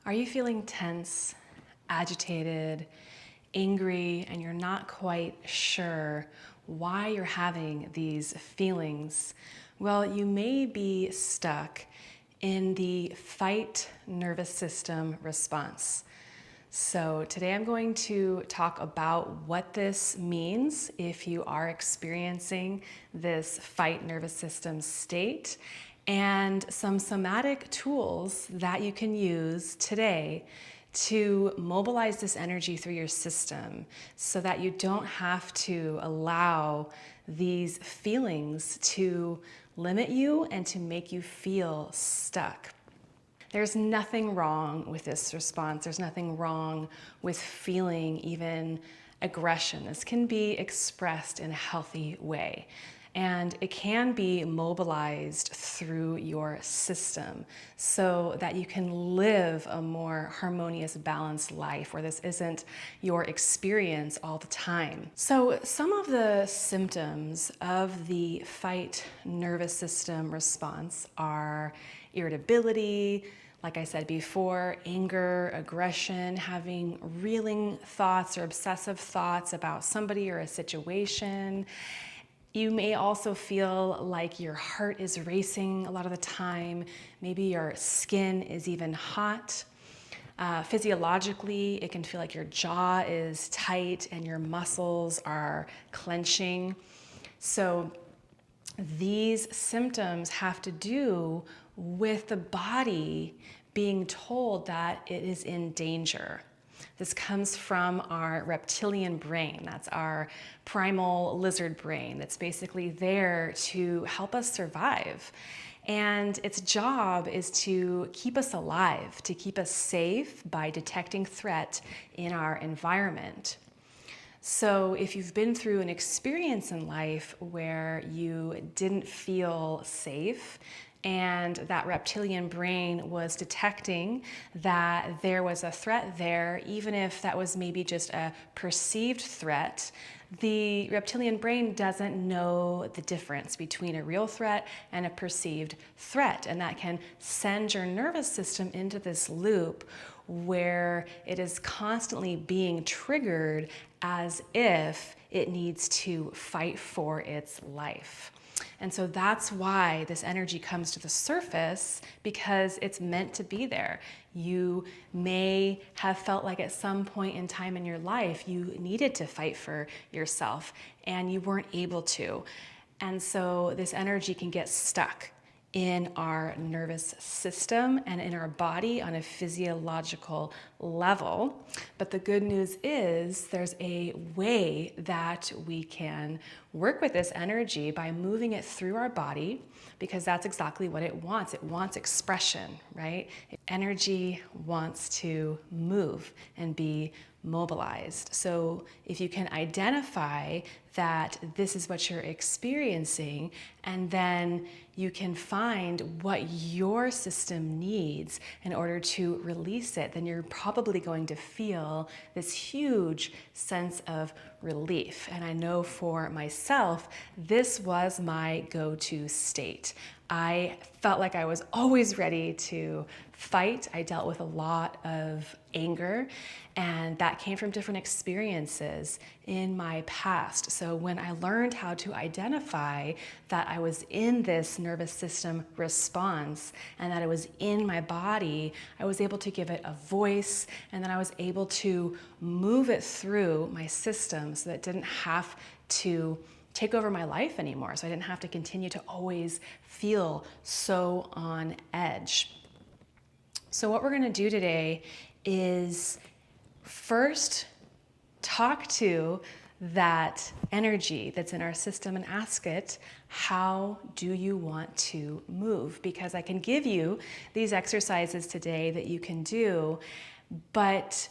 Are you feeling tense, agitated, angry, and you're not quite sure why you're having these feelings? Well, you may be stuck in the fight nervous system response. So today I'm going to talk about what this means if you are experiencing this fight nervous system state, and some somatic tools that you can use today to mobilize this energy through your system so that you don't have to allow these feelings to limit you and to make you feel stuck. There's nothing wrong with this response. There's nothing wrong with feeling even aggression. This can be expressed in a healthy way. And it can be mobilized through your system so that you can live a more harmonious, balanced life where this isn't your experience all the time. So some of the symptoms of the fight nervous system response are irritability, like I said before, anger, aggression, having reeling thoughts or obsessive thoughts about somebody or a situation. You may also feel like your heart is racing a lot of the time. Maybe your skin is even hot. Physiologically, it can feel like your jaw is tight and your muscles are clenching. So these symptoms have to do with the body being told that it is in danger. This comes from our reptilian brain. That's our primal lizard brain. That's basically there to help us survive. And its job is to keep us alive, to keep us safe by detecting threat in our environment. So if you've been through an experience in life where you didn't feel safe, and that reptilian brain was detecting that there was a threat there, even if that was maybe just a perceived threat, the reptilian brain doesn't know the difference between a real threat and a perceived threat. And that can send your nervous system into this loop where it is constantly being triggered as if it needs to fight for its life. And so that's why this energy comes to the surface, because it's meant to be there. You may have felt like at some point in time in your life you needed to fight for yourself and you weren't able to. And so this energy can get stuck in our nervous system and in our body on a physiological level. But the good news is there's a way that we can work with this energy by moving it through our body, because that's exactly what it wants. It wants expression, right? Energy wants to move and be mobilized. So if you can identify that this is what you're experiencing, and then you can find what your system needs in order to release it, then you're probably going to feel this huge sense of relief. And I know for myself, this was my go-to state. I felt like I was always ready to fight. I dealt with a lot of anger, and that came from different experiences in my past. So when I learned how to identify that I was in this nervous system response and that it was in my body, I was able to give it a voice, and then I was able to move it through my system so that it didn't have to take over my life anymore. So I didn't have to continue to always feel so on edge. So what we're going to do today is first talk to that energy that's in our system and ask it, how do you want to move? Because I can give you these exercises today that you can do, but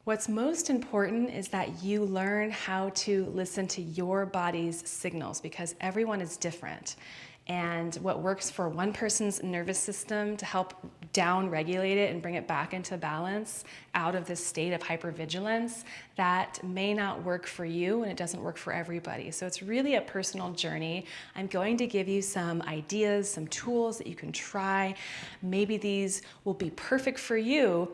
what's most important is that you learn how to listen to your body's signals, because everyone is different. And what works for one person's nervous system to help down regulate it and bring it back into balance out of this state of hypervigilance, that may not work for you, and it doesn't work for everybody. So it's really a personal journey. I'm going to give you some ideas, some tools that you can try. Maybe these will be perfect for you,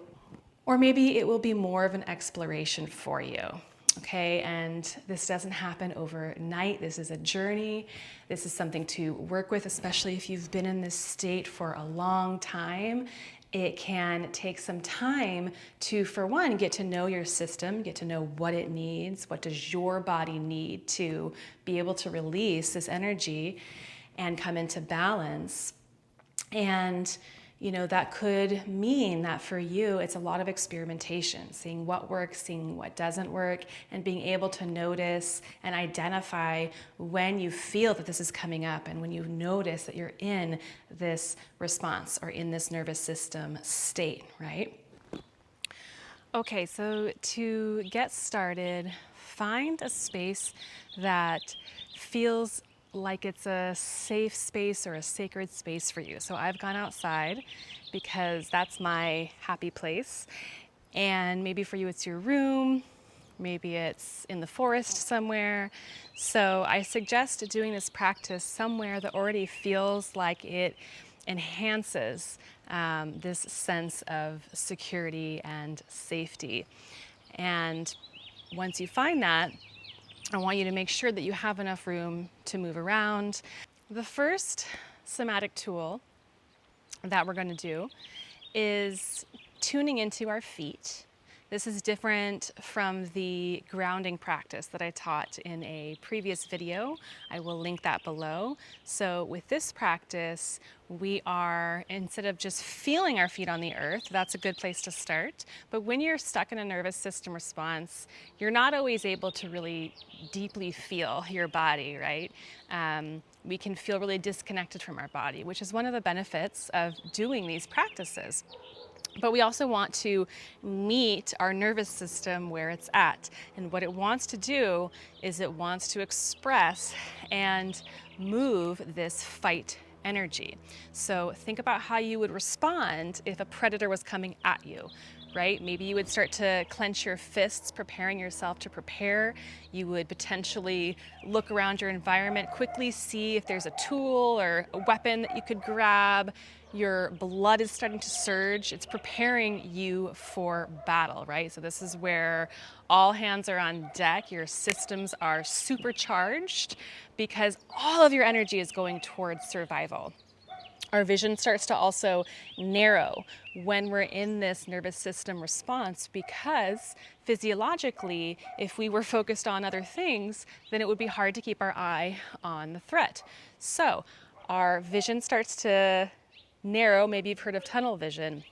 or maybe it will be more of an exploration for you. Okay, and this doesn't happen overnight. This is a journey. This is something to work with, especially if you've been in this state for a long time. It can take some time to, for one, get to know your system, get to know what it needs, what does your body need to be able to release this energy and come into balance. And that could mean that for you, it's a lot of experimentation, seeing what works, seeing what doesn't work, and being able to notice and identify when you feel that this is coming up and when you notice that you're in this response or in this nervous system state, right? Okay, so to get started, find a space that feels like it's a safe space or a sacred space for you. So I've gone outside because that's my happy place. And maybe for you it's your room, maybe it's in the forest somewhere. So I suggest doing this practice somewhere that already feels like it enhances this sense of security and safety. And once you find that, I want you to make sure that you have enough room to move around. The first somatic tool that we're going to do is tuning into our feet. This is different from the grounding practice that I taught in a previous video. I will link that below. So with this practice, we are, instead of just feeling our feet on the earth, that's a good place to start. But when you're stuck in a nervous system response, you're not always able to really deeply feel your body, right? We can feel really disconnected from our body, which is one of the benefits of doing these practices. But we also want to meet our nervous system where it's at. And what it wants to do is it wants to express and move this fight energy. So think about how you would respond if a predator was coming at you, right? Maybe you would start to clench your fists, preparing yourself to prepare. You would potentially look around your environment, quickly see if there's a tool or a weapon that you could grab. Your blood is starting to surge. It's preparing you for battle, right? So this is where all hands are on deck. Your systems are supercharged because all of your energy is going towards survival. Our vision starts to also narrow when we're in this nervous system response, because physiologically, if we were focused on other things, then it would be hard to keep our eye on the threat. So our vision starts to narrow. Maybe you've heard of tunnel vision.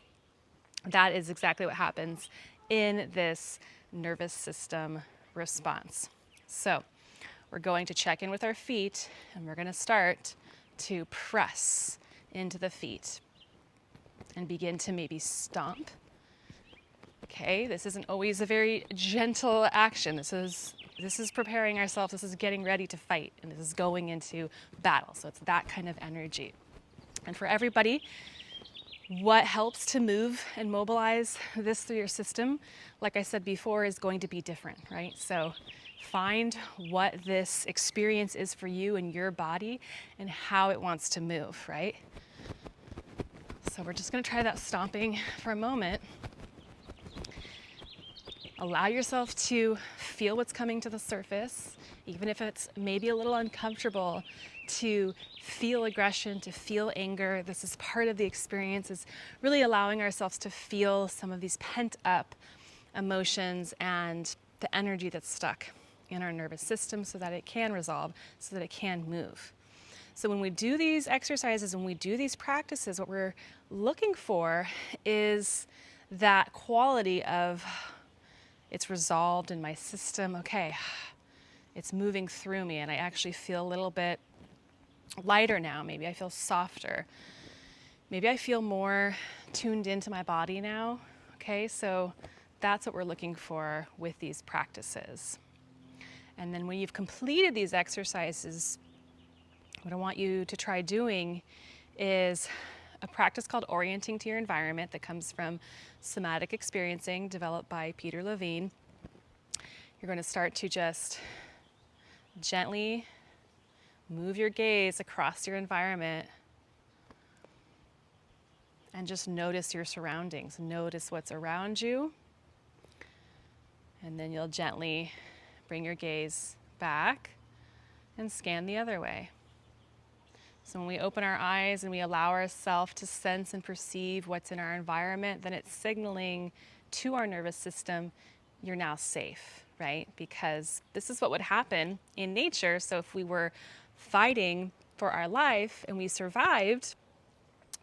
That is exactly what happens in this nervous system response. So we're going to check in with our feet, and we're going to start to press into the feet and begin to maybe stomp. Okay, this isn't always a very gentle action. This is preparing ourselves. This is getting ready to fight, and this is going into battle. So it's that kind of energy. And for everybody, what helps to move and mobilize this through your system, like I said before, is going to be different, right? So find what this experience is for you and your body and how it wants to move, right? So we're just going to try that stomping for a moment. Allow yourself to feel what's coming to the surface, even if it's maybe a little uncomfortable, to feel aggression, to feel anger. This is part of the experience, is really allowing ourselves to feel some of these pent up emotions and the energy that's stuck in our nervous system so that it can resolve, so that it can move. So when we do these exercises, when we do these practices, what we're looking for is that quality of, it's resolved in my system. Okay, it's moving through me, and I actually feel a little bit lighter now. Maybe I feel softer. Maybe I feel more tuned into my body now. Okay, so that's what we're looking for with these practices. And then when you've completed these exercises, What I want you to try doing is a practice called orienting to your environment that comes from somatic experiencing, developed by Peter Levine. You're going to start to just gently move your gaze across your environment and just notice your surroundings. Notice what's around you. And then you'll gently bring your gaze back and scan the other way. So when we open our eyes and we allow ourselves to sense and perceive what's in our environment, then it's signaling to our nervous system, you're now safe, right? Because this is what would happen in nature. So if we were fighting for our life and we survived,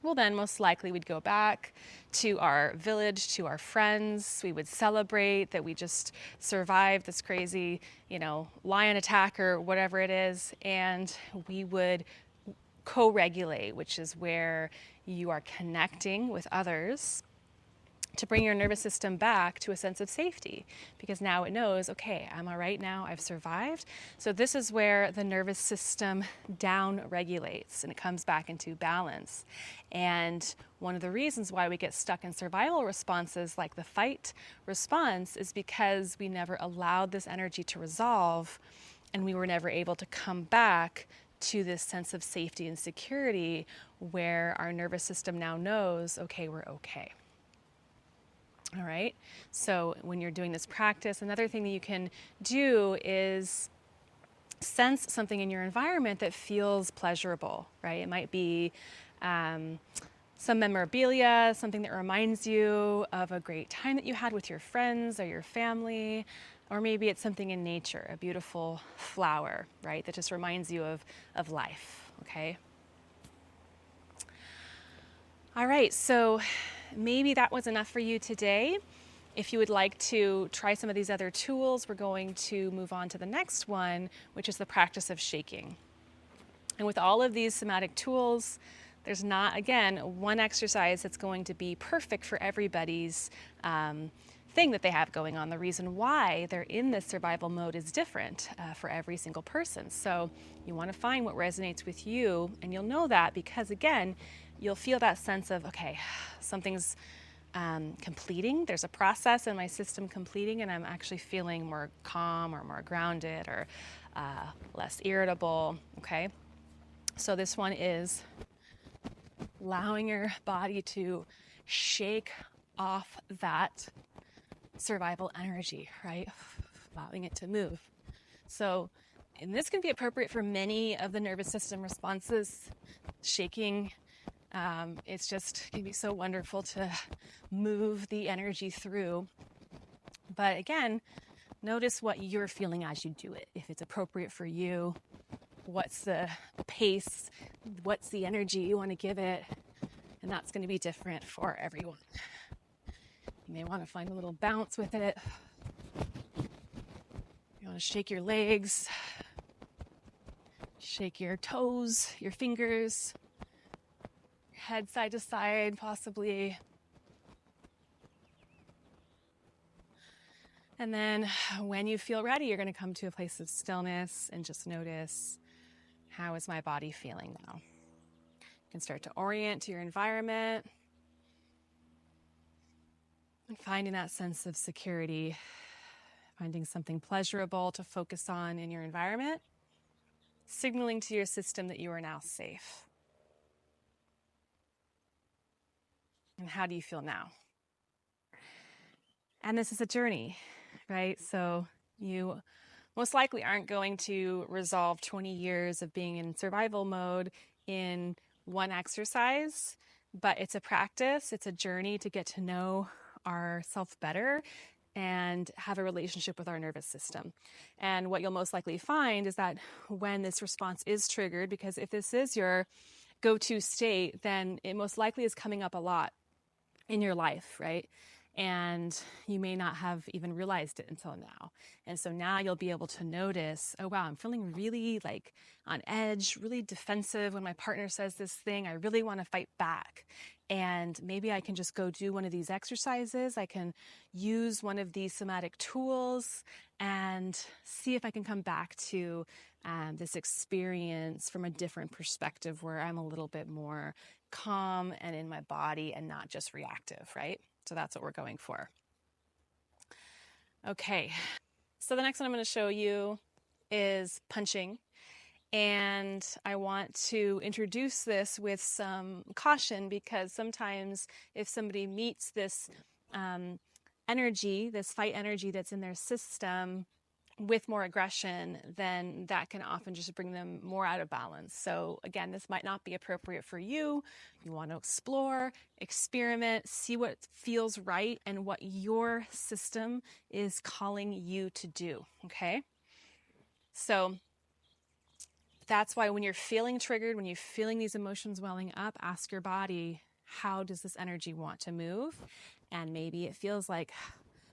well, then most likely we'd go back to our village, to our friends. We would celebrate that we just survived this crazy, lion attack or whatever it is. And we would co-regulate, which is where you are connecting with others to bring your nervous system back to a sense of safety, because now it knows, okay, I'm all right now, I've survived. So this is where the nervous system down regulates and it comes back into balance. And one of the reasons why we get stuck in survival responses like the fight response is because we never allowed this energy to resolve and we were never able to come back to this sense of safety and security where our nervous system now knows, okay, we're okay. All right, so when you're doing this practice, another thing that you can do is sense something in your environment that feels pleasurable, right? It might be some memorabilia, something that reminds you of a great time that you had with your friends or your family, or maybe it's something in nature, a beautiful flower, right? That just reminds you of life, okay? All right, so maybe that was enough for you today. If you would like to try some of these other tools, we're going to move on to the next one, which is the practice of shaking. And with all of these somatic tools, there's not, again, one exercise that's going to be perfect for everybody's thing that they have going on. The reason why they're in this survival mode is different for every single person. So you want to find what resonates with you, and you'll know that because, again, you'll feel that sense of, okay, something's completing. There's a process in my system completing, and I'm actually feeling more calm or more grounded or less irritable, okay? So this one is allowing your body to shake off that survival energy, right? Allowing it to move. So, and this can be appropriate for many of the nervous system responses. Shaking, it's just can be so wonderful to move the energy through. But again, notice what you're feeling as you do it. If it's appropriate for you, what's the pace, what's the energy you want to give it, and that's going to be different for everyone. You may want to find a little bounce with it. You want to shake your legs, shake your toes, your fingers, your head side to side, possibly. And then when you feel ready, you're going to come to a place of stillness and just notice, how is my body feeling now? You can start to orient to your environment and finding that sense of security, finding something pleasurable to focus on in your environment, signaling to your system that you are now safe. And how do you feel now? And this is a journey, right? So you most likely aren't going to resolve 20 years of being in survival mode in one exercise, but it's a practice, it's a journey to get to know ourselves better and have a relationship with our nervous system. And what you'll most likely find is that when this response is triggered, because if this is your go-to state, then it most likely is coming up a lot in your life, right? And you may not have even realized it until now. And so now you'll be able to notice, oh wow, I'm feeling really like on edge, really defensive when my partner says this thing. I really want to fight back. And maybe I can just go do one of these exercises. I can use one of these somatic tools and see if I can come back to this experience from a different perspective where I'm a little bit more calm and in my body and not just reactive, right? So that's what we're going for. Okay, so the next one I'm going to show you is punching. And I want to introduce this with some caution, because sometimes if somebody meets this energy, this fight energy that's in their system with more aggression, then that can often just bring them more out of balance. So again, this might not be appropriate for you. You want to explore, experiment, see what feels right and what your system is calling you to do, okay? So that's why when you're feeling triggered, when you're feeling these emotions welling up, ask your body, how does this energy want to move? And maybe it feels like,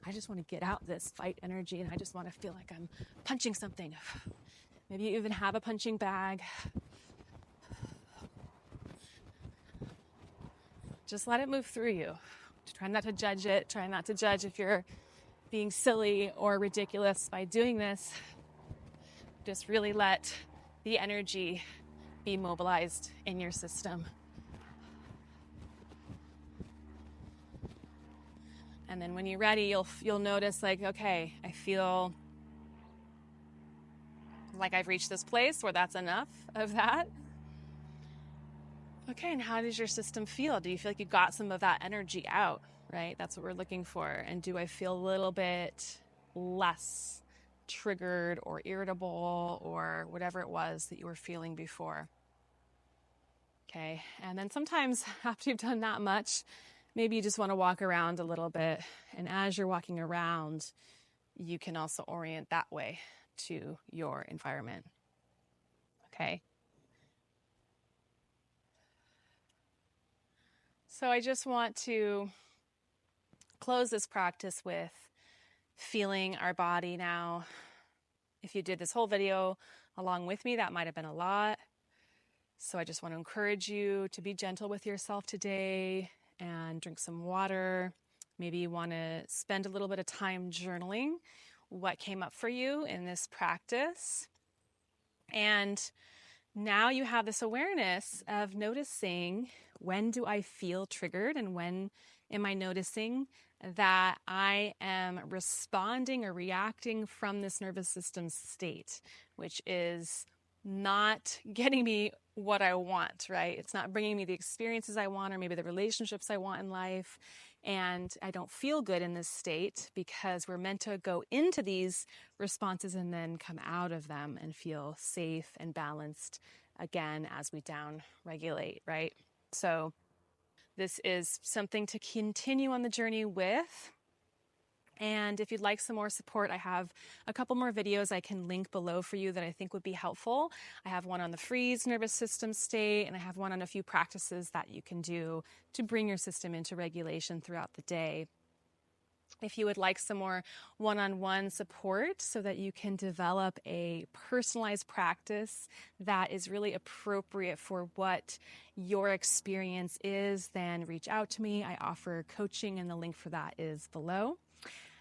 I just want to get out this fight energy and I just want to feel like I'm punching something. Maybe you even have a punching bag. Just let it move through you. Try not to judge it. Try not to judge if you're being silly or ridiculous by doing this. Just really let the energy be mobilized in your system. And then when you're ready, you'll notice like, okay, I feel like I've reached this place where that's enough of that. Okay, and how does your system feel? Do you feel like you got some of that energy out, right? That's what we're looking for. And do I feel a little bit less triggered or irritable or whatever it was that you were feeling before? Okay, and then sometimes after you've done that much, maybe you just want to walk around a little bit. And as you're walking around, you can also orient that way to your environment. Okay. So I just want to close this practice with feeling our body now. If you did this whole video along with me, that might have been a lot. So I just want to encourage you to be gentle with yourself today and drink some water. Maybe you want to spend a little bit of time journaling what came up for you in this practice. And now you have this awareness of noticing, when do I feel triggered and when am I noticing that I am responding or reacting from this nervous system state, which is not getting me what I want, right? It's not bringing me the experiences I want or maybe the relationships I want in life. And I don't feel good in this state, because we're meant to go into these responses and then come out of them and feel safe and balanced again as we down regulate, right? So this is something to continue on the journey with. And if you'd like some more support, I have a couple more videos I can link below for you that I think would be helpful. I have one on the freeze nervous system state, and I have one on a few practices that you can do to bring your system into regulation throughout the day. If you would like some more one-on-one support so that you can develop a personalized practice that is really appropriate for what your experience is, then reach out to me. I offer coaching, and the link for that is below.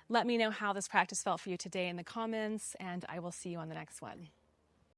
Let me know how this practice felt for you today in the comments, and I will see you on the next one.